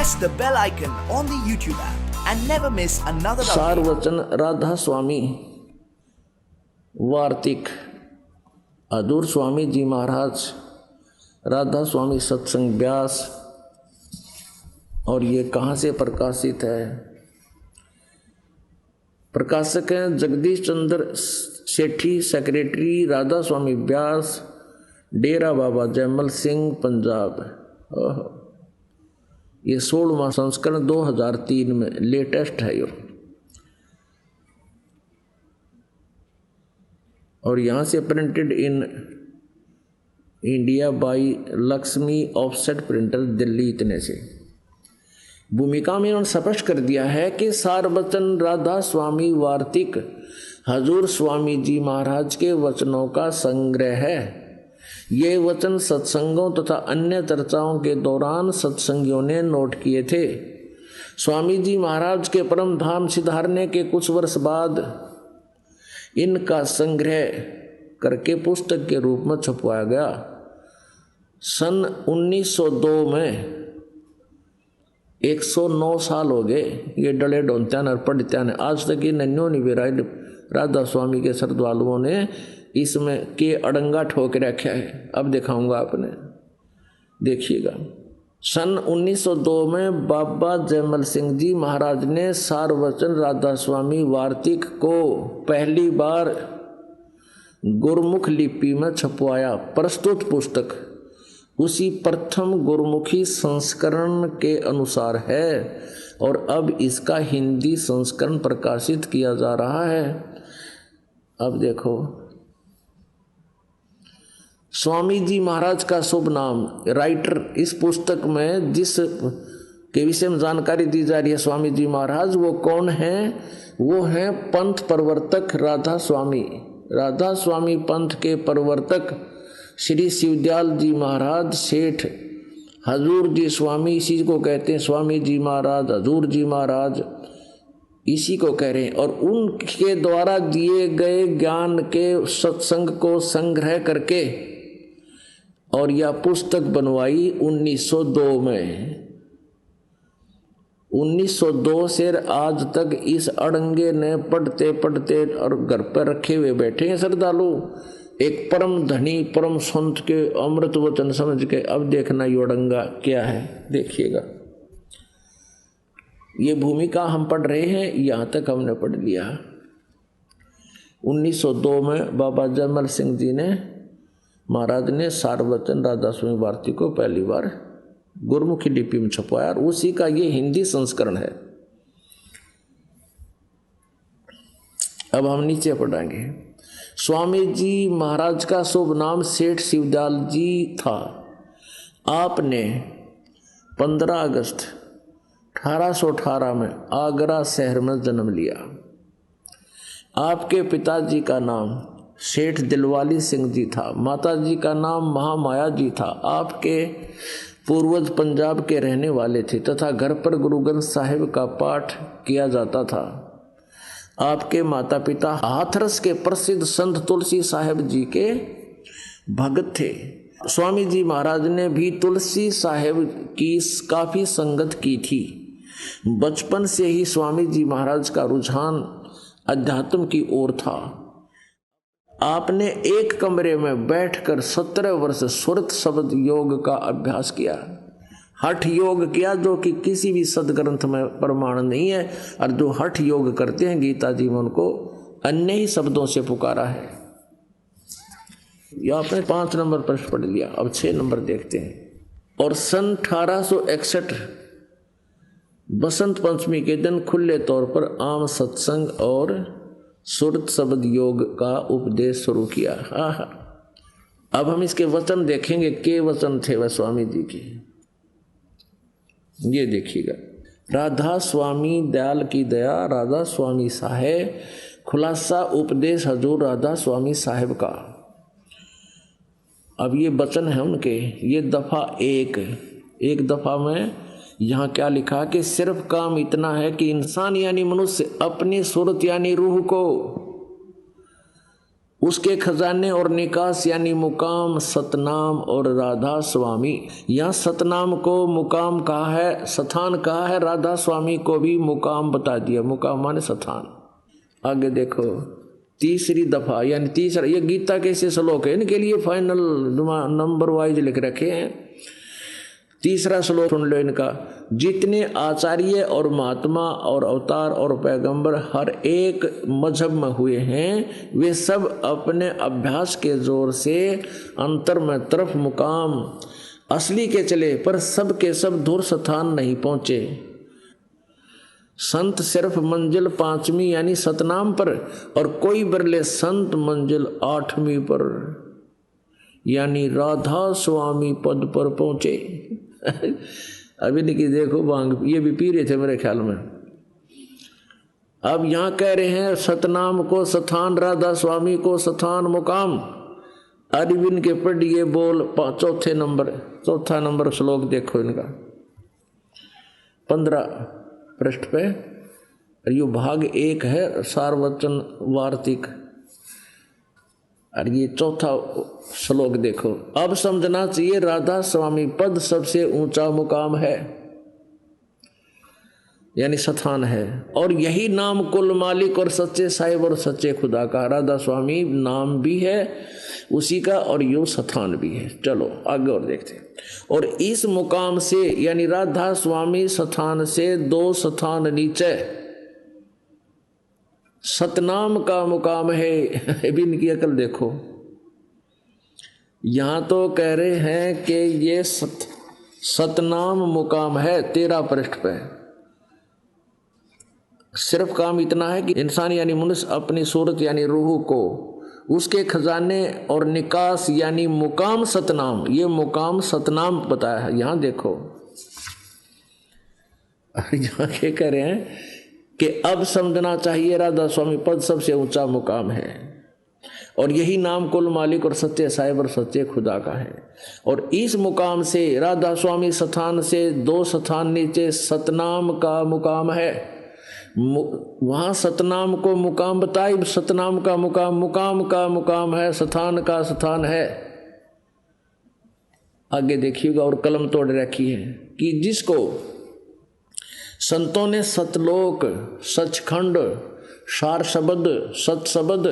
press the bell icon on the YouTube app and never miss another update. सारवचन Radha स्वामी वार्तिक हजूर स्वामी जी महाराज राधा स्वामी सत्संग व्यास। और ये कहाँ से प्रकाशित है? प्रकाशक हैं जगदीश चंद्र सेठी, सेक्रेटरी राधा स्वामी व्यास, डेरा बाबा जयमल सिंह, पंजाब। ये 16वां संस्करण 2003 में लेटेस्ट है यो। और यहाँ से printed in India by Lakshmi offset printer, Delhi. इतने से भूमिका में उन्होंने स्पष्ट कर दिया है कि सारवचन राधा स्वामी वार्तिक हजूर स्वामी जी महाराज के वचनों का संग्रह है। ये वचन सत्संगों तथा अन्य चर्चाओं के दौरान सत्संगियों ने नोट किए थे। स्वामी जी महाराज के परम धाम सिधारने के कुछ वर्ष बाद इनका संग्रह करके पुस्तक के रूप में छपवाया गया। सन 1902 में 109 साल हो गए ये डले डोलत्यान और पढ़त्यान। आज तक ये नन्यो निवेराय राधा स्वामी के श्रद्धालुओं ने इसमें के अड़ंगा ठोक रखा है। अब दिखाऊंगा आपने, देखिएगा। सन 1902 में बाबा जयमल सिंह जी महाराज ने सारवचन राधा स्वामी वार्तिक को पहली बार गुरमुख लिपि में छपवाया। प्रस्तुत पुस्तक उसी प्रथम गुरमुखी संस्करण के अनुसार है और अब इसका हिंदी संस्करण प्रकाशित किया जा रहा है। अब देखो, स्वामी जी महाराज का शुभ नाम। राइटर इस पुस्तक में जिस के विषय में जानकारी दी जा रही है स्वामी जी महाराज, वो कौन है? वो है पंथ प्रवर्तक राधा स्वामी। राधा स्वामी पंथ के प्रवर्तक श्री शिवदयाल जी महाराज सेठ हजूर जी स्वामी, इसी को कहते हैं स्वामी जी महाराज, हजूर जी महाराज, इसी को कह रहे हैं। और उनके द्वारा दिए गए ज्ञान के सत्संग को संग्रह करके और यह पुस्तक बनवाई 1902 में। 1902 से आज तक इस अड़ंगे ने पढ़ते पढ़ते और घर पर रखे हुए बैठे हैं श्रद्धालु। एक परम धनी परम संत के अमृत वचन समझ के अब देखना ये अड़ंगा क्या है, देखिएगा। ये भूमिका हम पढ़ रहे हैं, यहाँ तक हमने पढ़ लिया। 1902 में बाबा जयमल सिंह जी ने महाराज ने सारवचन राधा स्वामी वार्तिक को पहली बार गुरमुखी लिपि में छपवाया और उसी का ये हिंदी संस्करण है। अब हम नीचे पढ़ेंगे। स्वामी जी महाराज का शुभ नाम सेठ शिवदयाल जी था। आपने 15 अगस्त 1818 में आगरा शहर में जन्म लिया। आपके पिताजी का नाम सेठ दिलवाली सिंह जी था। माताजी का नाम महामाया जी था। आपके पूर्वज पंजाब के रहने वाले थे तथा घर पर गुरु ग्रंथ साहिब का पाठ किया जाता था। आपके माता पिता हाथरस के प्रसिद्ध संत तुलसी साहिब जी के भक्त थे। स्वामी जी महाराज ने भी तुलसी साहिब की काफी संगत की थी। बचपन से ही स्वामी जी महाराज का रुझान अध्यात्म की ओर था। आपने एक कमरे में बैठकर 17 वर्ष सुरत शब्द योग का अभ्यास किया। हठ योग किया, जो कि किसी भी सदग्रंथ में प्रमाण नहीं है। और जो हठ योग करते हैं गीता जी में उनको अन्य ही शब्दों से पुकारा है। यह आपने 5 नंबर प्रश्न पढ़ लिया। अब 6 नंबर देखते हैं। और सन 1861 बसंत पंचमी के दिन खुले तौर पर आम सत्संग और सुरत शब्द योग का उपदेश शुरू किया। अब हम इसके वचन देखेंगे। के वचन थे वह स्वामी जी के, ये देखिएगा। राधा स्वामी दयाल की दया, राधा स्वामी साहेब, खुलासा उपदेश हजूर राधा स्वामी साहेब का। अब ये वचन है उनके। ये दफा एक दफा में यहाँ क्या लिखा कि सिर्फ काम इतना है कि इंसान यानी मनुष्य अपनी सूरत यानी रूह को उसके खजाने और निकास यानी मुकाम सतनाम और राधा स्वामी। यहाँ सतनाम को मुकाम कहा है, स्थान कहा है, राधा स्वामी को भी मुकाम बता दिया। मुकाम माने स्थान। आगे देखो तीसरी दफा यानी तीसरा, ये गीता के ऐसे श्लोक है, इनके लिए फाइनल नंबर वाइज लिख रखे हैं। तीसरा श्लोक सुन लो इनका। जितने आचार्य और महात्मा और अवतार और पैगंबर हर एक मजहब में हुए हैं, वे सब अपने अभ्यास के जोर से अंतर में तरफ मुकाम असली के चले, पर सब के सब दूर स्थान नहीं पहुंचे। संत सिर्फ मंजिल 5वीं यानी सतनाम पर, और कोई बिरले संत मंजिल 8वीं पर यानी राधा स्वामी पद पर पहुंचे। अभी निकी देखो बांग ये भी पी रहे थे मेरे ख्याल में। अब यहां कह रहे हैं सतनाम को स्थान, राधा स्वामी को स्थान मुकाम। अरविंद के पढ़िए बोल चौथा नंबर श्लोक देखो इनका 15 पृष्ठ पे। ये भाग 1 है सारवचन वार्तिक, और ये चौथा श्लोक देखो। अब समझना चाहिए राधा स्वामी पद सबसे ऊंचा मुकाम है यानी स्थान है, और यही नाम कुल मालिक और सच्चे साहिब और सच्चे खुदा का। राधा स्वामी नाम भी है उसी का और यो स्थान भी है। चलो आगे और देखते हैं। और इस मुकाम से यानी राधा स्वामी स्थान से 2 स्थान नीचे सतनाम का मुकाम है। अभी इनकी अकल देखो, यहां तो कह रहे हैं कि ये सतनाम मुकाम है 13 पृष्ठ पे। सिर्फ काम इतना है कि इंसान यानी मनुष्य अपनी सूरत यानी रूह को उसके खजाने और निकास यानी मुकाम सतनाम, ये मुकाम सतनाम बताया है। यहां देखो यहां क्या कह रहे हैं कि अब समझना चाहिए राधा स्वामी पद सबसे ऊंचा मुकाम है, और यही नाम कुल मालिक और सच्चे साहिब और सच्चे खुदा का है। और इस मुकाम से राधा स्वामी स्थान से 2 स्थान नीचे सतनाम का मुकाम है। वहां सतनाम को मुकाम बताई, सतनाम का मुकाम मुकाम का मुकाम है, स्थान का स्थान है। आगे देखिएगा और कलम तोड़ रखी है कि जिसको संतों ने सतलोक, सचखंड, सार शब्द, सत शब्द,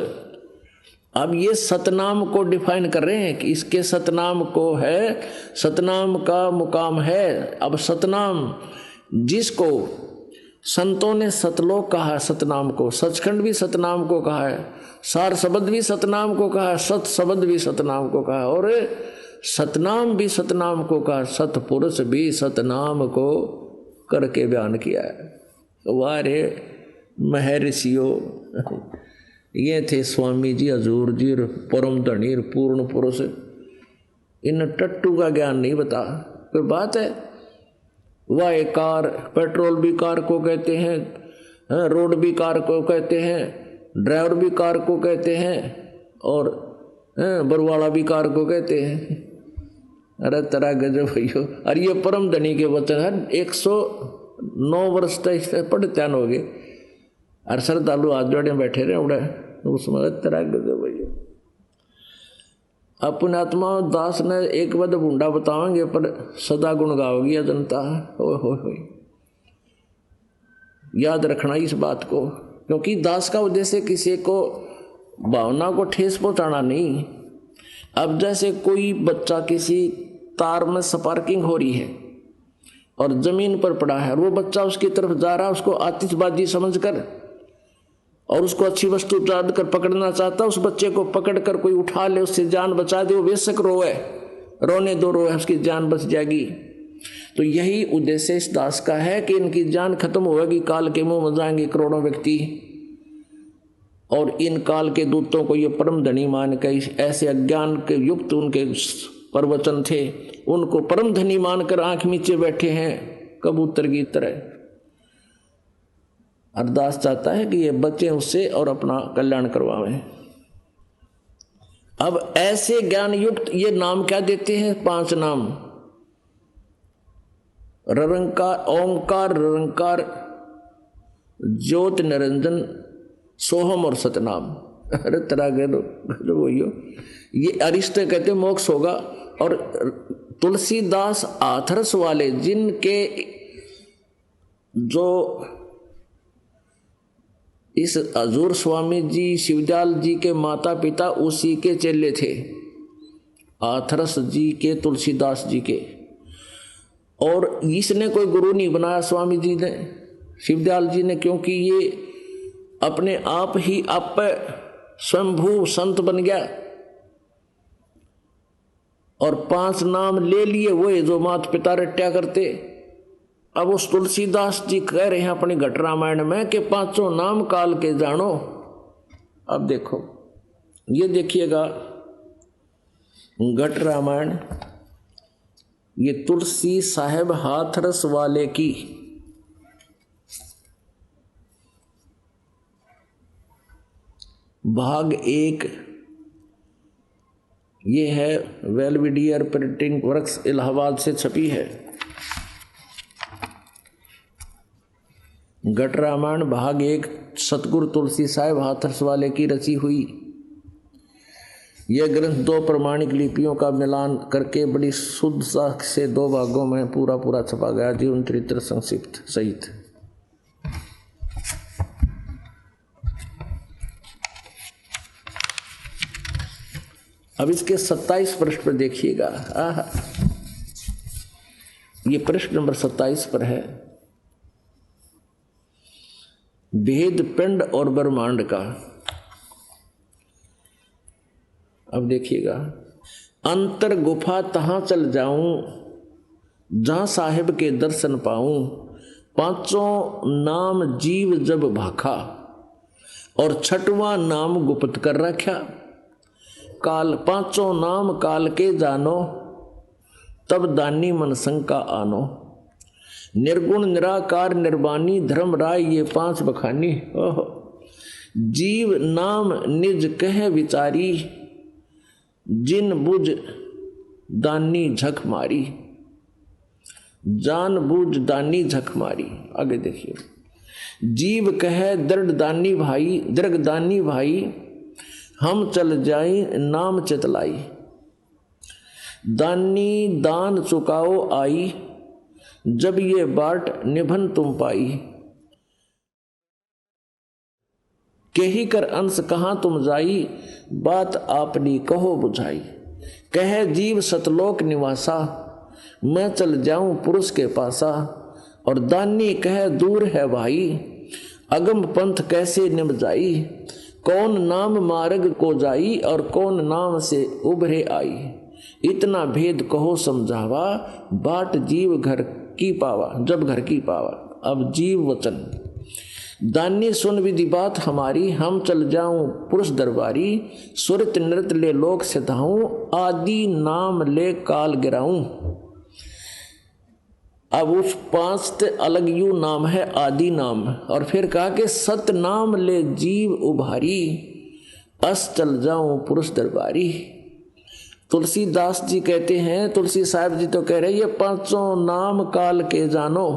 अब ये सतनाम को डिफाइन कर रहे हैं कि इसके सतनाम को है, सतनाम का मुकाम है। अब सतनाम जिसको संतों ने सतलोक कहा है सतनाम को, सचखंड भी सतनाम को कहा है, सार शब्द भी सतनाम को कहा है, सत शब्द भी सतनाम को कहा है, और सतनाम भी सतनाम को कहा, सतपुरुष भी सतनाम को करके बयान किया है। वारे महर्षियों, ये थे स्वामी जी, हजूर जी, परम धनी, पूर्ण पुरुष। इन टट्टू का ज्ञान नहीं बता। कोई बात है? वह कार, पेट्रोल भी कार को कहते हैं, रोड भी कार को कहते हैं, ड्राइवर भी कार को कहते हैं, और बरवाड़ा भी कार को कहते हैं। अरे तरह गजब भैया। अरे ये परम धनी के वचन है। 109 वर्ष तक पढ़त्यान हो गए, और श्रद्धालु हाथ जोड़े बैठे रहे उड़े उसमें तरह गजब भैया। अपने आत्मा दास ने एक बद बूंडा बताओगे पर सदा गुण गाओगी जनता। हो याद रखना इस बात को, क्योंकि दास का उद्देश्य किसी को भावना को ठेस पहुंचाना नहीं। अब जैसे कोई बच्चा किसी तार में स्पार्किंग हो रही है और जमीन पर पड़ा है, वो बच्चा उसकी तरफ जा रहा है, उसको आतिशबाजी समझकर और उसको अच्छी वस्तु याद कर पकड़ना चाहता, उस बच्चे को पकड़कर कोई उठा ले, उससे जान बचा दे, वो बेशक रोए, रोने दो, रोए, उसकी जान बच जाएगी। तो यही उद्देश्य इस दास का है कि इनकी जान खत्म होगी, काल के मुंह में जाएंगे करोड़ों व्यक्ति, और इन काल के दूतों को ये परम धनी मान कर, ऐसे अज्ञान के युक्त उनके प्रवचन थे, उनको परम धनी मानकर आंख नीचे बैठे हैं कबूतर की तरह। अरदास चाहता है कि ये बच्चे उससे और अपना कल्याण करवाएं। अब ऐसे ज्ञान युक्त ये नाम क्या देते हैं? 5 नाम, ररंकार, ओंकार, ररंकार, ज्योत, निरंजन, सोहम और सतनाम। अरे तरह के वही हो, ये अरिष्ट कहते मोक्ष होगा। और तुलसीदास हाथरस वाले जिनके जो इस हजूर स्वामी जी शिवदयाल जी के माता पिता उसी के चेले थे, हाथरस जी के, तुलसीदास जी के। और इसने कोई गुरु नहीं बनाया स्वामी जी ने, शिवदयाल जी ने, क्योंकि ये अपने आप ही आप स्वयंभू संत बन गया और 5 नाम ले लिए वो जो माता पिता रट्या करते। अब उस तुलसीदास जी कह रहे हैं अपनी घट रामायण में कि 5 नाम काल के जानो। अब देखो, ये देखिएगा घट रामायण, ये तुलसी साहेब हाथरस वाले की भाग 1, ये है वेलविडियर प्रिंटिंग वर्क्स इलाहाबाद से छपी है। घट रामायण भाग 1 सतगुरु तुलसी साहेब हाथरस वाले की रची हुई। यह ग्रंथ 2 प्रमाणिक लिपियों का मिलान करके बड़ी शुद्धता से 2 भागों में पूरा छपा गया, जीवन चरित्र संक्षिप्त सहित। अब इसके 27 पृष्ठ पर देखिएगा। ये पृष्ठ नंबर 27 पर है, भेद पिंड और ब्रह्मांड का। अब देखिएगा, अंतर गुफा तहां चल जाऊं जहां साहिब के दर्शन पाऊं, 5 नाम जीव जब भाखा और 6वां नाम गुप्त कर रखा। काल 5 नाम काल के जानो, तब दानी मन शंका आनो। निर्गुण निराकार निर्वाणी धर्म राय ये 5 बखानी। जीव नाम निज कह विचारी, जिन बुझ दानी झक मारी। जान बूझ दानी झक मारी। आगे देखिए, जीव कहे दृढ़ दानी भाई, दृढ़ दानी भाई, हम चल जाए नाम चितलाई। दानी दान चुकाओ आई, जब ये बाट निभन तुम पाई। केही कर अंश कहाँ तुम जाई, बात आपनी कहो बुझाई। कहे जीव सतलोक निवासा, मैं चल जाऊं पुरुष के पासा। और दानी कहे दूर है भाई, अगम पंथ कैसे निभ जाई। कौन नाम मार्ग को जाई, और कौन नाम से उभरे आई। इतना भेद कहो समझावा, बाट जीव घर की पावा, जब घर की पावा। अब जीव वचन, दानी सुन विधि बात हमारी, हम चल जाऊं पुरुष दरबारी। सुरत नृत ले लोक सिधाऊं, आदि नाम ले काल गिराऊं। अब उस 5 अलग यू नाम है आदि नाम। और फिर कहा कि सत नाम ले जीव उभारी, अस चल जाऊं पुरुष दरबारी। तुलसीदास जी कहते हैं, तुलसी साहब जी तो कह रहे ये 5 नाम काल के जानो,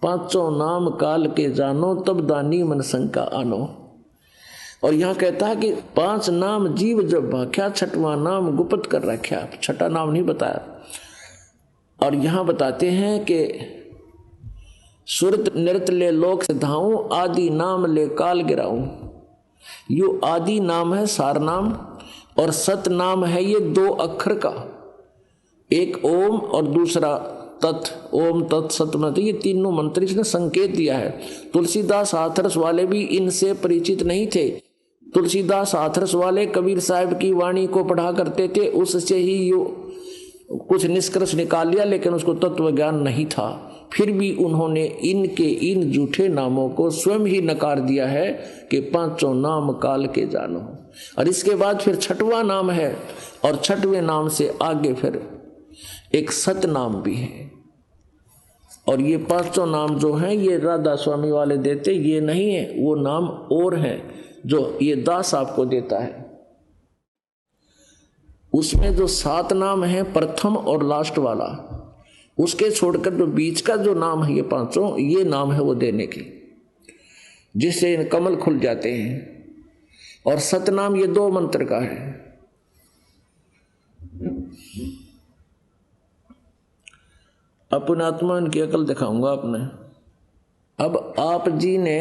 5 नाम काल के जानो, तब दानी मन शंका आनो। और यहाँ कहता है कि 5 नाम जीव जब भाख्या, 6वां नाम गुप्त कर रखा, 6ठा नाम नहीं बताया। और यहाँ बताते हैं कि सुरत नृत ले लोक सिधाऊं, आदि नाम ले काल गिराऊं। यो आदि नाम है सार नाम, और सत नाम है ये 2 अक्षर का, एक ओम और दूसरा तत्। ओम तत् सत में, तो ये तीनों मंत्र इसने संकेत दिया है। तुलसीदास हाथरस वाले भी इनसे परिचित नहीं थे। तुलसीदास हाथरस वाले कबीर साहब की वाणी को पढ़ा करते थे, उससे ही यो कुछ निष्कर्ष निकाल लिया, लेकिन उसको तत्व ज्ञान नहीं था। फिर भी उन्होंने इनके इन झूठे नामों को स्वयं ही नकार दिया है कि 5 नाम काल के जानो। और इसके बाद फिर 6वां नाम है, और 6वें नाम से आगे फिर एक सत नाम भी है। और ये 5 नाम जो हैं ये राधा स्वामी वाले देते, ये नहीं है, वो नाम और हैं जो ये दास आपको देता है। उसमें जो 7 नाम है प्रथम और लास्ट वाला, उसके छोड़कर जो बीच का जो नाम है ये 5, ये नाम है वो देने के, जिससे कमल खुल जाते हैं। और सतनाम ये 2 मंत्र का है। अपने आत्मा की अकल दिखाऊंगा आपने। अब आप जी ने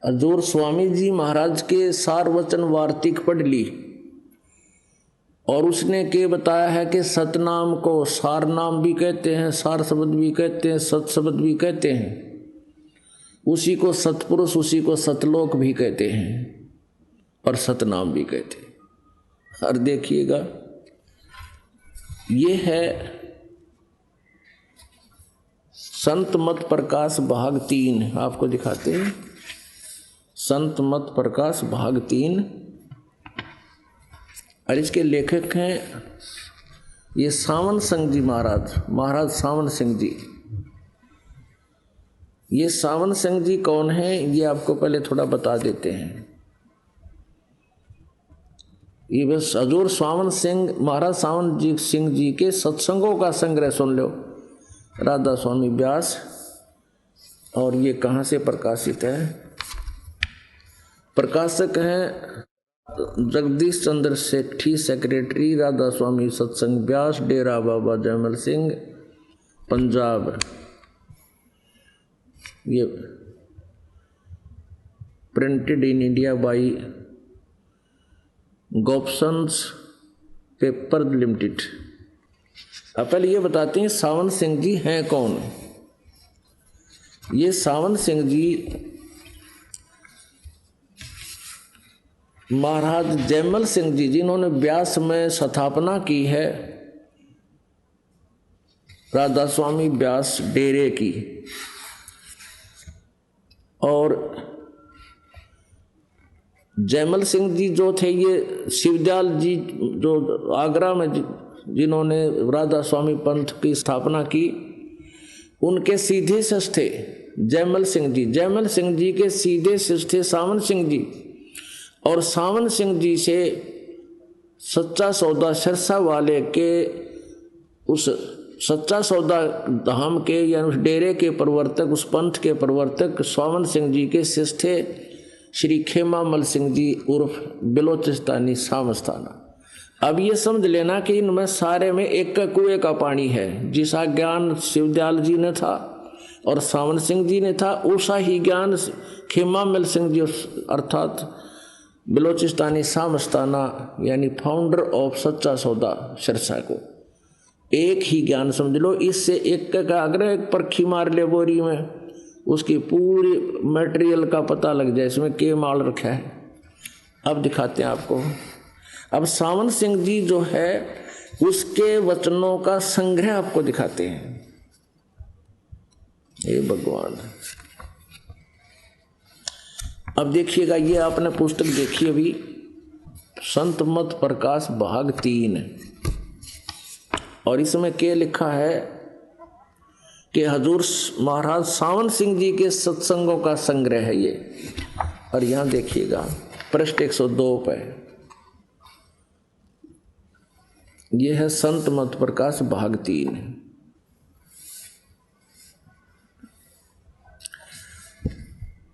हजूर स्वामी जी महाराज के सार वचन वार्तिक पढ़ ली और उसने के बताया है कि सतनाम को सार नाम भी कहते हैं, सार शब्द भी कहते हैं, सत शब्द भी कहते हैं, उसी को सतपुरुष, उसी को सतलोक भी कहते हैं और सतनाम भी कहते हैं। और देखिएगा ये है संत मत प्रकाश भाग 3, आपको दिखाते हैं। संत मत प्रकाश भाग 3 और इसके लेखक हैं ये सावन सिंह जी महाराज सावन सिंह जी। ये सावन सिंह जी कौन है ये आपको पहले थोड़ा बता देते हैं। ये बस हजूर सावन सिंह महाराज सावन जी सिंह जी के सत्संगों का संग्रह सुन लो, राधा स्वामी व्यास। और ये कहाँ से प्रकाशित है? प्रकाशक हैं जगदीश चंद्र सेठी, सेक्रेटरी राधा स्वामी सत्संग व्यास, डेरा बाबा जयमल सिंह, पंजाब। ये printed in India by Gopsons paper limited. अब पहले ये बताते हैं सावन सिंह जी हैं कौन। ये सावन सिंह जी महाराज जयमल सिंह जी जिन्होंने व्यास में स्थापना की है राधा स्वामी व्यास डेरे की, और जयमल सिंह जी जो थे ये शिवदयाल जी जो आगरा में जिन्होंने राधा स्वामी पंथ की स्थापना की, उनके सीधे शिष्य थे जयमल सिंह जी। जयमल सिंह जी के सीधे शिष्य थे सावन सिंह जी, और सावन सिंह जी से सच्चा सौदा सिरसा वाले के उस सच्चा सौदा धाम के या उस डेरे के प्रवर्तक, उस पंथ के प्रवर्तक सावन सिंह जी के शिष्य थे श्री खेमा मल सिंह जी उर्फ बिलोचिस्तानी सामस्ताना। अब ये समझ लेना कि इनमें सारे में एक कुएं का पानी है। जिसा ज्ञान शिवदयाल जी ने था और सावन सिंह जी ने था, उसा ही ज्ञान खेमा मल सिंह जी अर्थात बिलोचिस्तानी सामस्ताना यानी फाउंडर ऑफ सच्चा सौदा सिरसा को एक ही ज्ञान समझ लो। इससे एक का अगर एक परखी मार ले बोरी में, उसकी पूरी मटेरियल का पता लग जाए इसमें के माल रखा है। अब दिखाते हैं आपको। अब सावन सिंह जी जो है उसके वचनों का संग्रह आपको दिखाते हैं। हे भगवान, अब देखिएगा, ये आपने पुस्तक देखी अभी, संत मत प्रकाश भाग 3, और इसमें क्या लिखा है कि हजूर महाराज सावन सिंह जी के सत्संगों का संग्रह है ये। और यहां देखिएगा पृष्ठ 102 पे ये है संत मत प्रकाश भाग 3।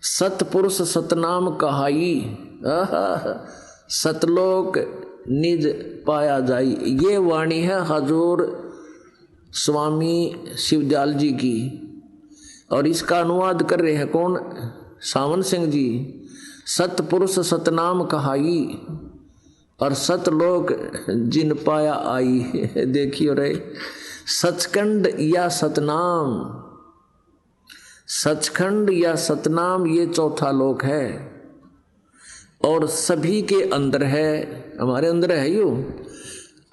सतपुरुष सतनाम कहाई, सतलोक निज पाया जाई। ये वाणी है हजूर स्वामी शिवदयाल जी की, और इसका अनुवाद कर रहे हैं कौन? सावन सिंह जी। सतपुरुष सतनाम कहाई और सतलोक जिन पाया आई। देखियो रे, सचखंड या सतनाम, सचखंड या सतनाम ये चौथा लोक है और सभी के अंदर है, हमारे अंदर है यो।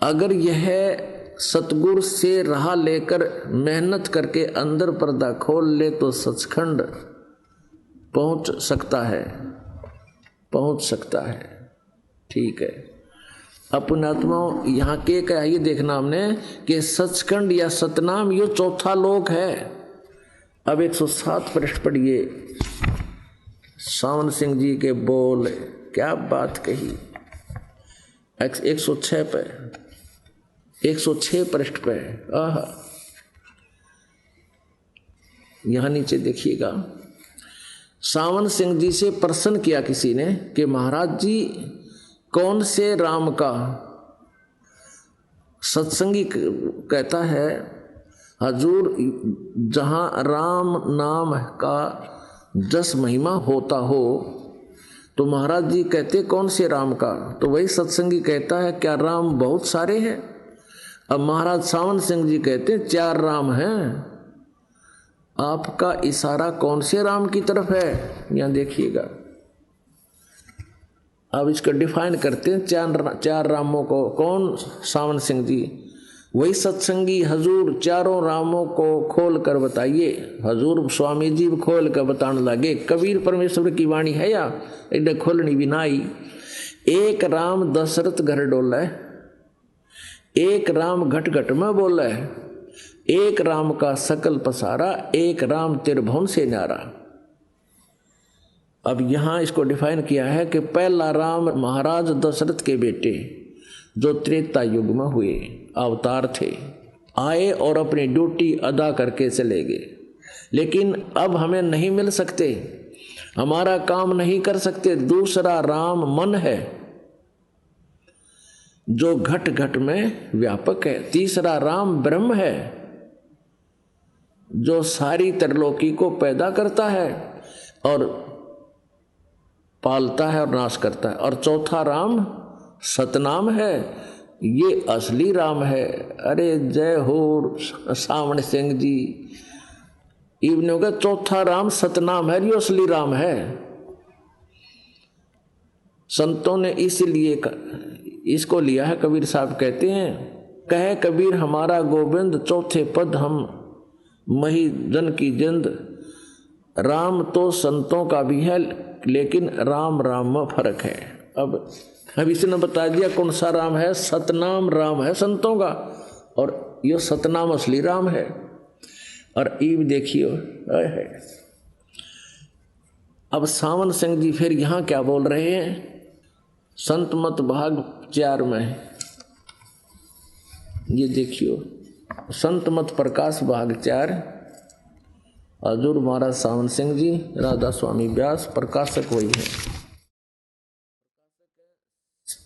अगर यह सतगुरु से राह लेकर मेहनत करके अंदर पर्दा खोल ले तो सचखंड पहुंच सकता है, पहुंच सकता है। ठीक है, अपनात्मा यहाँ के क्या ये देखना हमने कि सचखंड या सतनाम ये चौथा लोक है। अब 107 पृष्ठ पढ़िए, सावन सिंह जी के बोल, क्या बात कही। 106 पे, 106 पृष्ठ पे। यहाँ नीचे देखिएगा, सावन सिंह जी से प्रश्न किया किसी ने कि महाराज जी कौन से राम का, सत्संगी कहता है हजूर जहाँ राम नाम का जस महिमा होता हो, तो महाराज जी कहते कौन से राम का, तो वही सत्संगी कहता है क्या राम बहुत सारे हैं। अब महाराज सावन सिंह जी कहते 4 राम हैं। आपका इशारा कौन से राम की तरफ है, यहाँ देखिएगा। अब इसको डिफाइन करते हैं 4 रामों को। कौन? सावन सिंह जी। वही सत्संगी हजूर चारों रामों को खोल कर बताइए। हजूर स्वामी जी खोल कर बताने लगे। कबीर परमेश्वर की वाणी है या इन्हें खोलनी भी ना आई। एक राम दशरथ घर डोला, एक राम घट घट में बोला, एक राम का सकल पसारा, एक राम त्रिभुवन से न्यारा। अब यहां इसको डिफाइन किया है कि पहला राम महाराज दशरथ के बेटे जो त्रेता युग में हुए अवतार थे, आए और अपनी ड्यूटी अदा करके चले गए, लेकिन अब हमें नहीं मिल सकते, हमारा काम नहीं कर सकते। दूसरा राम मन है जो घट घट में व्यापक है। तीसरा राम ब्रह्म है जो सारी त्रिलोकी को पैदा करता है और पालता है और नाश करता है। और चौथा राम सतनाम है, ये असली राम है। अरे जय हो सावन सिंह जी। इब्न हो गया चौथा राम सतनाम है, ये असली राम है। संतों ने इसलिए इसको लिया है। कबीर साहब कहते हैं, कहे कबीर हमारा गोविंद चौथे पद हम मही जन की जिंद। राम तो संतों का भी है लेकिन राम राम में फर्क है। अब इसने बता दिया कौन सा राम है। सतनाम राम है संतों का और ये सतनाम असली राम है। और ईब देखियो है। अब सावन सिंह जी फिर यहां क्या बोल रहे हैं। संत मत भाग 4 में ये देखियो, संत मत प्रकाश भाग 4, हजूर महाराज सावन सिंह जी, राधा स्वामी व्यास, प्रकाशक वही है।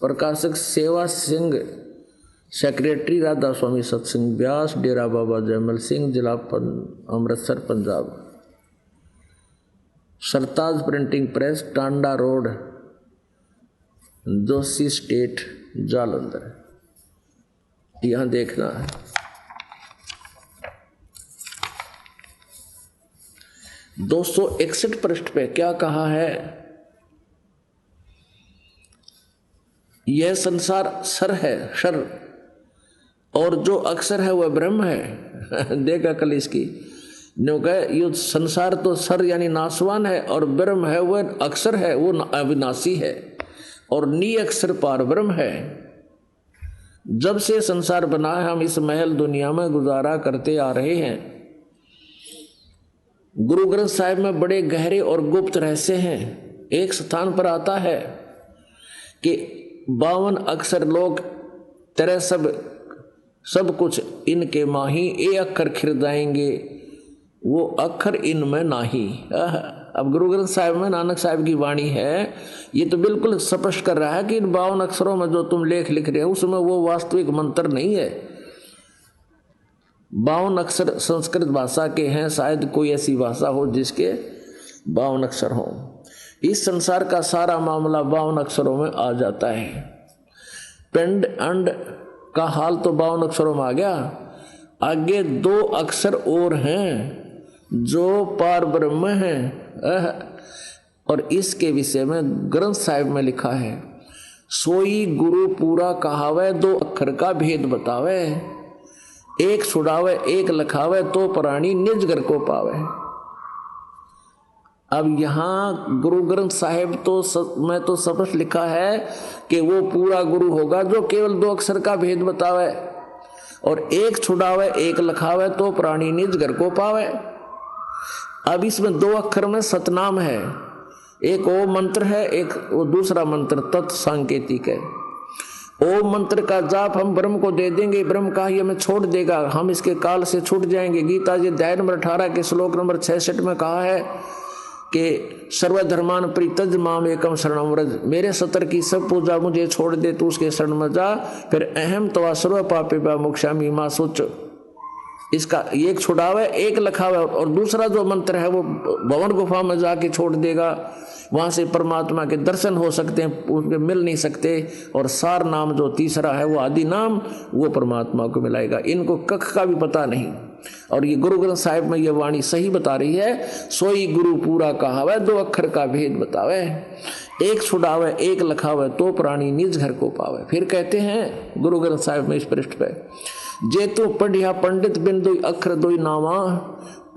प्रकाशक सेवा सिंह, सेक्रेटरी राधा स्वामी सत्संग व्यास, डेरा बाबा जयमल सिंह, जिला Amritsar Punjab. Sartaj printing press, Tanda road, Joshi state, Jalandhar. यहां देखना है। दो 261 पृष्ठ पे क्या कहा है। यह संसार सर है, शर, और जो अक्षर है वह ब्रह्म है। देखा कल इसकी ये संसार तो सर यानी नासवान है और ब्रह्म है वह अक्षर है, वो अविनाशी है और नी अक्षर पार ब्रह्म है। जब से संसार बना है हम इस महल दुनिया में गुजारा करते आ रहे हैं। गुरु ग्रंथ साहिब में बड़े गहरे और गुप्त रहस्य हैं। एक स्थान पर आता है कि 52 अक्षर लोग तेरे सब कुछ इनके माही, ए अक्षर खिरदाएंगे वो अक्षर इनमें नाही। अब गुरु ग्रंथ साहिब में नानक साहिब की वाणी है, ये तो बिल्कुल स्पष्ट कर रहा है कि इन 52 अक्षरों में जो तुम लेख लिख रहे हो उसमें वो वास्तविक मंत्र नहीं है। 52 अक्षर संस्कृत भाषा के हैं, शायद कोई ऐसी भाषा हो जिसके 52 अक्षर हो। इस संसार का सारा मामला 52 अक्षरों में आ जाता है। पिंड अंड का हाल तो 52 अक्षरों में आ गया। आगे 2 अक्षर और हैं जो पार ब्रह्म है। और इसके विषय में ग्रंथ साहिब में लिखा है, सोई गुरु पूरा कहावे, 2 अक्षर का भेद बतावे, एक छुड़ावे एक लखावे, तो प्राणी निज घर को पावे। अब यहाँ गुरु ग्रंथ साहिब में तो स्पष्ट लिखा है कि वो पूरा गुरु होगा जो केवल 2 अक्षर का भेद बतावे और एक छुड़ावे एक लखावे, तो प्राणी निज घर को पावे। अब इसमें 2 अक्षर में सतनाम है, एक वो मंत्र है, एक वो दूसरा मंत्र तत्संकेतिक है। ओम मंत्र का जाप हम ब्रह्म को दे देंगे, ब्रह्म का ही हमें छोड़ देगा, हम इसके काल से छूट जाएंगे। गीता जी अध्याय नंबर 18 के श्लोक नंबर 66 में कहा है कि सर्वधर्मान परित्यज माम एकम शरणम व्रज, मेरे सतर की सब पूजा मुझे छोड़ दे, तू उसके शरण में जा, फिर अहम तवा सर्व पापे मोक्षामि मां सोच। इसका एक छुड़ावे, एक लखावे, और दूसरा जो मंत्र है वो भवन गुफा में जाके छोड़ देगा, वहां से परमात्मा के दर्शन हो सकते हैं, उसके मिल नहीं सकते। और सार नाम जो तीसरा है वो आदि नाम, वो परमात्मा को मिलाएगा। इनको कख का भी पता नहीं, और ये गुरु ग्रंथ साहिब में ये वाणी सही बता रही है। सोई गुरु पूरा कहावे, 2 अक्षर का भेद बतावे, एक छुड़ावे एक लखावे, तो प्राणी निज घर को पावे। फिर कहते हैं गुरु ग्रंथ साहिब में इस पृष्ठ पे, जे तू पढ़िया पंडित बिन दुई अक्षर दुई नावा,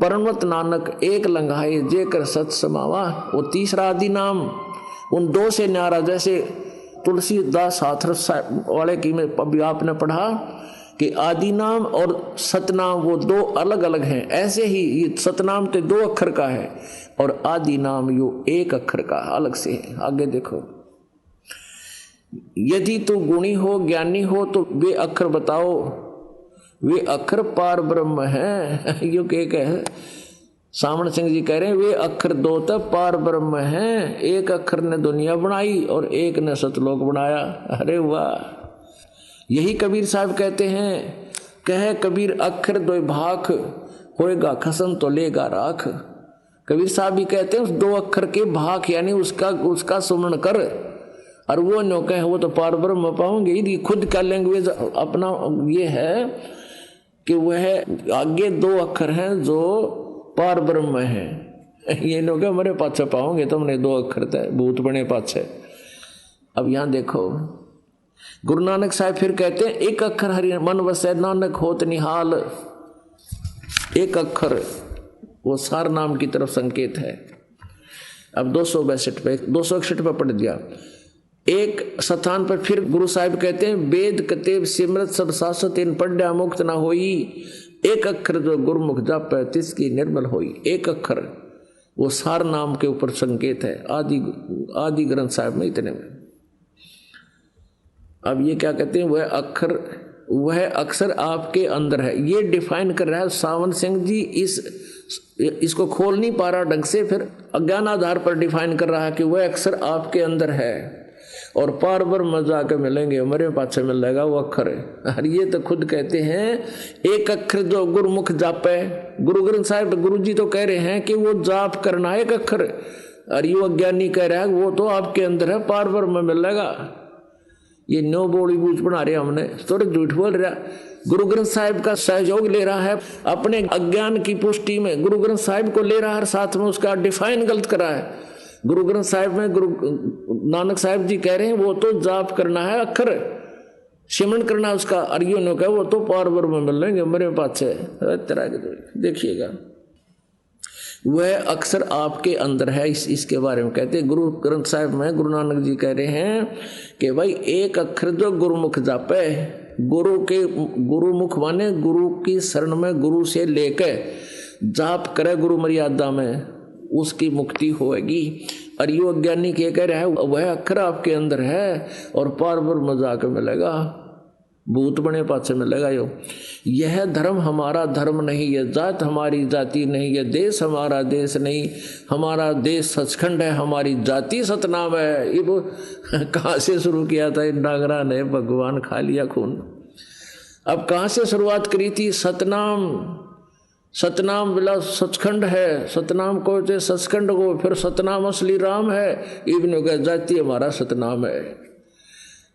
परमत नानक एक लंघाए जे कर सत समावा। वो तीसरा आदि नाम उन 2 से न्यारा, जैसे तुलसीदास हाथरस वाले की में अभी आपने पढ़ा कि आदि नाम और सतनाम वो 2 अलग अलग हैं, ऐसे ही ये सतनाम तो 2 अक्षर का है और आदि नाम यो 1 अक्षर का अलग से है। आगे देखो, यदि तू गुणी हो ज्ञानी हो तो वे अक्षर बताओ, वे अक्षर पार ब्रह्म है। यो एक है सामण सिंह जी कह रहे हैं, वे अक्षर 2 तो पार ब्रह्म है, 1 अक्षर ने दुनिया बनाई और 1 ने सतलोक बनाया। अरे वाह, यही कबीर साहब कहते हैं, कहे कबीर अक्षर 2 भाख, होएगा खसम तो लेगा राख। कबीर साहब भी कहते हैं उस 2 अक्षर के भाख यानी उसका सुमरण कर, और वो नो कहे वो तो पार ब्रह्म पाओगे। यदि खुद का लैंग्वेज अपना ये है कि वह आगे 2 अक्षर हैं जो पार ब्रह्म है, ये नो कहे मेरे पाछे पाओगे तुमने 2 अक्षर थे भूत बने पाछे। अब यहां देखो गुरु नानक साहब फिर कहते हैं, 1 अक्षर हरि मन वसै नानक होत निहाल। 1 अक्षर वो सार नाम की तरफ संकेत है। अब 261 पे पढ़ दिया। एक स्थान पर फिर गुरु साहिब कहते हैं, वेद कतेब सिमरत सब शाश्वत इन पढ़्या मुक्त ना होई, 1 अक्षर जो गुरुमुख जापै तिसकी निर्मल होई। 1 अक्षर वो सार नाम के ऊपर संकेत है आदि ग्रंथ साहिब में इतने में। अब ये क्या कहते हैं, वह अक्षर आपके अंदर है, ये डिफाइन कर रहा है सावन सिंह जी। इसको खोल नहीं पा रहा ढंग से, फिर अज्ञान आधार पर डिफाइन कर रहा है कि वह अक्षर आपके अंदर है और पार ब्रह्म जाके मिलेंगे, हमारे पाछे मिल जाएगा वो अक्षर है। और ये तो खुद कहते हैं 1 अक्षर जो गुरुमुख जापे। गुरु ग्रंथ साहिब गुरु जी तो कह रहे हैं कि वो जाप करना 1 अक्षर, और ये अज्ञानी कह रहा है वो तो आपके अंदर है, पार ब्रह्म मिल जाएगा। ये नो बोली बूझ बना रहे हमने, थोड़े झूठ बोल रहा। गुरु ग्रंथ साहिब का सहयोग ले रहा है अपने अज्ञान की पुष्टि में, गुरु ग्रंथ साहिब को ले रहा है, साथ में उसका डिफाइन गलत करा है। गुरु ग्रंथ साहिब में गुरु नानक साहिब जी कह रहे हैं वो तो जाप करना है, अक्षर सिमरन करना उसका, अर्यो ने कहा वो तो पार ब्रह्म मिल लेंगे मेरे पास है। तरह के देखिएगा वह अक्षर आपके अंदर है, इसके बारे में कहते हैं गुरु ग्रंथ साहिब में। गुरु नानक जी कह रहे हैं कि भाई 1 अक्षर जो गुरुमुख जापे, गुरुमुख माने गुरु की शरण में गुरु से लेके जाप करे गुरु मर्यादा में, उसकी मुक्ति होगी। और यो अज्ञानी के कह रहा है वह अक्षर आपके अंदर है और पार ब्रह्म जाके मिलेगा, भूत बने पाछे मिलेगा। यह धर्म हमारा धर्म नहीं, यह जात हमारी जाति नहीं, यह देश हमारा देश नहीं, हमारा देश सचखंड है, हमारी जाति सतनाम है। ये वो कहाँ से शुरू किया था इन डांगरा ने, भगवान खा लिया खून। अब कहाँ से शुरुआत करी थी, सतनाम बिला सचखंड है, सतनाम को सचखंड को, फिर सतनाम असली राम है। इब्न का जाति हमारा सतनाम है,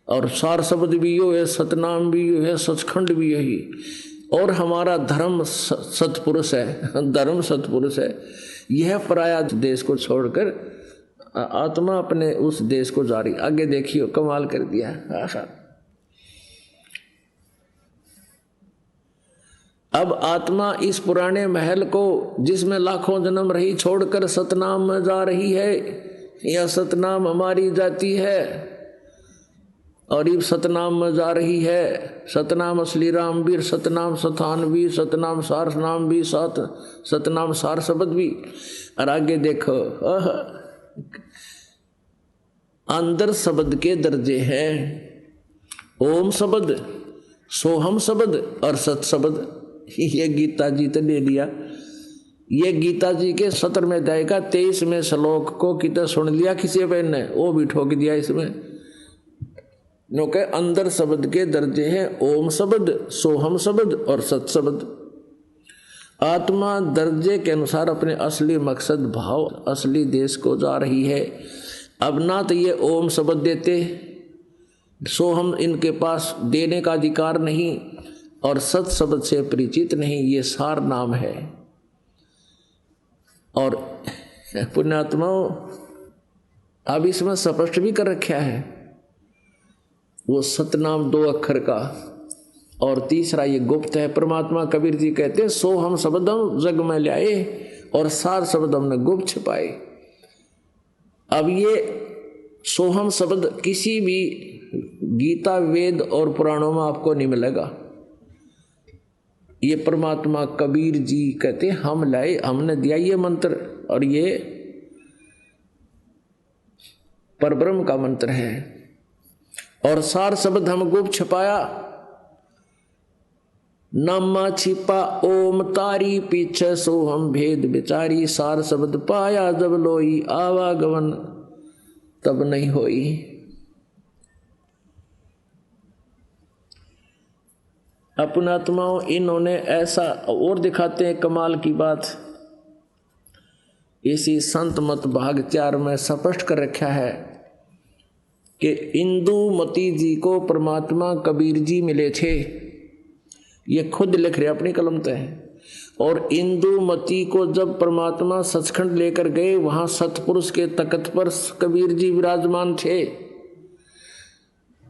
और सार शब्द भी यो है, सतनाम भी यो है, सचखंड भी यही। और हमारा धर्म सतपुरुष है, धर्म सतपुरुष है। यह पराया देश को छोड़कर आत्मा अपने उस देश को जारी। आगे देखियो कमाल कर दिया। अब आत्मा इस पुराने महल को जिसमें लाखों जन्म रही छोड़कर सतनाम में जा रही है। यह सतनाम हमारी जाति है और ये सतनाम में जा रही है। सतनाम असली राम वीर, सतनाम सतान भी, सतनाम सार नाम भी, सतनाम सार शब्द भी। और आगे देखो अंदर शब्द के दर्जे हैं, ओम शब्द, सोहम शब्द और सत शब्द। ये गीता जी तो ले लिया। ये गीता जी के 17वें अध्याय का 23वें श्लोक को कितना सुन लिया किसी बहन ने, वो भी ठोक दिया इसमें। क्योंकि अंदर शब्द के दर्जे हैं ओम शब्द, सोहम शब्द और सत शब्द। आत्मा दर्जे के अनुसार अपने असली मकसद, भाव, असली देश को जा रही है। अब ना तो ये ओम शब्द देते, सोहम इनके पास देने का अधिकार नहीं, और सत शब्द से परिचित नहीं। ये सार नाम है। और पुण्यात्माओं, अब इसमें स्पष्ट भी कर रखा है वो सतनाम 2 अक्षर का, और तीसरा ये गुप्त है। परमात्मा कबीर जी कहते हैं सोहम शब्दम जग में लाए और सार शब्द हमने गुप्त छिपाए। अब ये सोहम शब्द किसी भी गीता, वेद और पुराणों में आपको नहीं मिलेगा। ये परमात्मा कबीर जी कहते हम लाए, हमने दिया ये मंत्र, और ये परब्रह्म का मंत्र है। और सार शब्द हम गुप्त छिपाया, नामा छिपा ओम तारी पीछे सोहम भेद विचारी। सार शब्द पाया जब लोई, आवागमन तब नहीं होई। अपनात्माओं, इन्होंने ऐसा और दिखाते हैं कमाल की बात। इसी संत मत भाग 4 में स्पष्ट कर रखा है कि इंदुमती जी को परमात्मा कबीर जी मिले थे। ये खुद लिख रहे अपनी कलम से है। और इंदुमती को जब परमात्मा सचखंड लेकर गए, वहां सतपुरुष के तख्त पर कबीर जी विराजमान थे।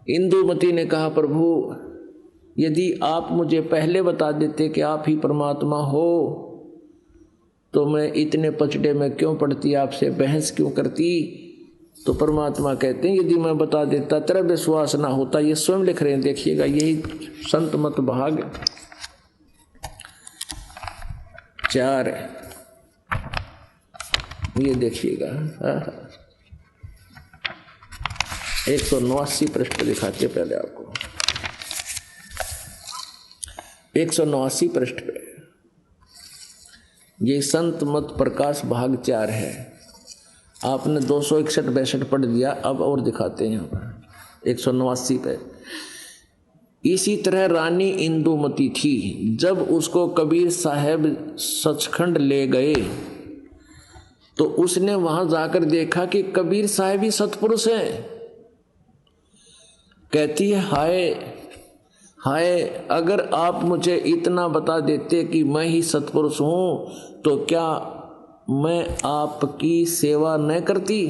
इंदुमती ने कहा प्रभु, यदि आप मुझे पहले बता देते कि आप ही परमात्मा हो, तो मैं इतने पचड़े में क्यों पड़ती, आपसे बहस क्यों करती। तो परमात्मा कहते हैं यदि मैं बता देता तेरा विश्वास ना होता। ये स्वयं लिख रहे हैं, देखिएगा, यही संत मत भाग 4, ये देखिएगा 189 पृष्ठ दिखाते पहले आपको। 189 पृष्ठ पे ये संत मत प्रकाश भाग 4 है। आपने 261-62 पढ़ दिया, अब और दिखाते हैं 189 पे। इसी तरह रानी इंदुमती थी। जब उसको कबीर साहब सचखंड ले गए तो उसने वहां जाकर देखा कि कबीर साहब ही सतपुरुष हैं। कहती है हाय हाय, अगर आप मुझे इतना बता देते कि मैं ही सतपुरुष हूं तो क्या मैं आपकी सेवा न करती।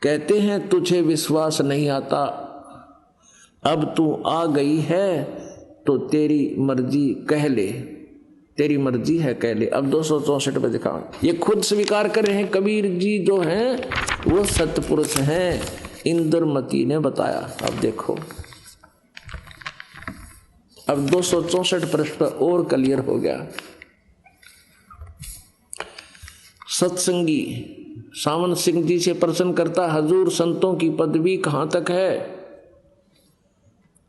कहते हैं तुझे विश्वास नहीं आता, अब तू आ गई है तो तेरी मर्जी कह ले, तेरी मर्जी है कह ले। अब 264 पे दिखा, ये खुद स्वीकार कर रहे हैं कबीर जी जो हैं वो सतपुरुष हैं। इंदुमती ने बताया। अब देखो, अब 264 पृष्ठ पर और क्लियर हो गया। सत्संगी सावन सिंह जी से प्रश्न करता, हजूर संतों की पदवी कहाँ तक है।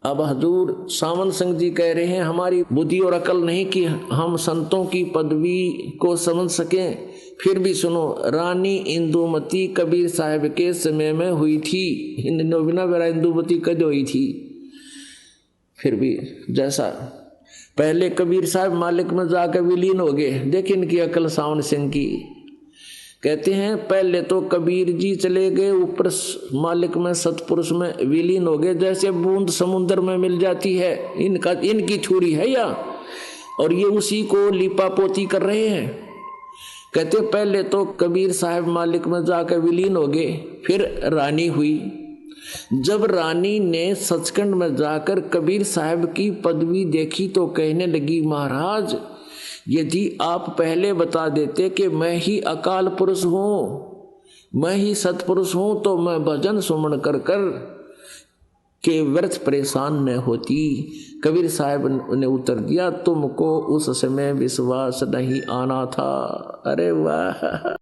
अब हजूर सावन सिंह जी कह रहे हैं हमारी बुद्धि और अकल नहीं कि हम संतों की पदवी को समझ सकें। फिर भी सुनो, रानी इंदुमती कबीर साहब के समय में हुई थी। इंदुमती कद हुई थी। फिर भी जैसा पहले कबीर साहब मालिक में जाकर विलीन हो गए। देखिए इनकी अकल सावन सिंह की। कहते हैं पहले तो कबीर जी चले गए ऊपर मालिक में सतपुरुष में विलीन हो गए, जैसे बूंद समुद्र में मिल जाती है। इनकी छुरी है या, और ये उसी को लिपा पोती कर रहे हैं। कहते पहले तो कबीर साहब मालिक में जाकर विलीन हो गए, फिर रानी हुई। जब रानी ने सचखंड में जाकर कबीर साहब की पदवी देखी तो कहने लगी, महाराज यदि आप पहले बता देते कि मैं ही अकाल पुरुष हूँ, मैं ही सतपुरुष हूँ, तो मैं भजन सुमन कर कर के व्यर्थ परेशान न होती। कबीर साहब ने उत्तर दिया, तुमको उस समय विश्वास नहीं आना था। अरे वाह।